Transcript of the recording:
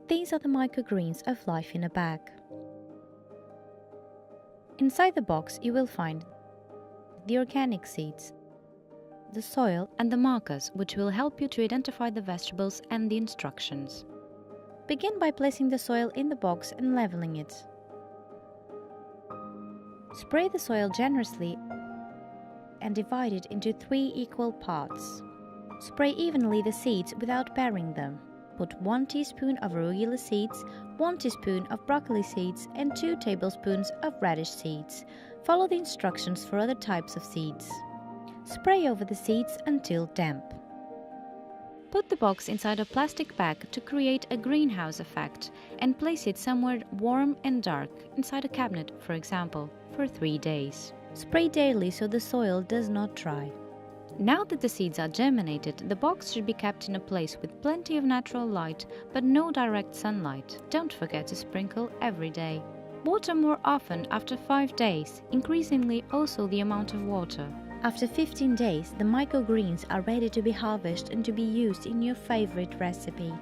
These are the microgreens of life in a bag. Inside the box you will find the organic seeds, the soil and the markers which will help you to identify the vegetables and the instructions. Begin by placing the soil in the box and leveling it. Spray the soil generously and divide it into 3 equal parts. Spray evenly the seeds without burying them. Put 1 teaspoon of arugula seeds, 1 teaspoon of broccoli seeds and 2 tablespoons of radish seeds. Follow the instructions for other types of seeds. Spray over the seeds until damp. Put the box inside a plastic bag to create a greenhouse effect and place it somewhere warm and dark, inside a cabinet for example, for 3 days. Spray daily so the soil does not dry. Now that the seeds are germinated, the box should be kept in a place with plenty of natural light but no direct sunlight. Don't forget to sprinkle every day. Water more often after 5 days, increasingly also the amount of water. After 15 days, the microgreens are ready to be harvested and to be used in your favorite recipe.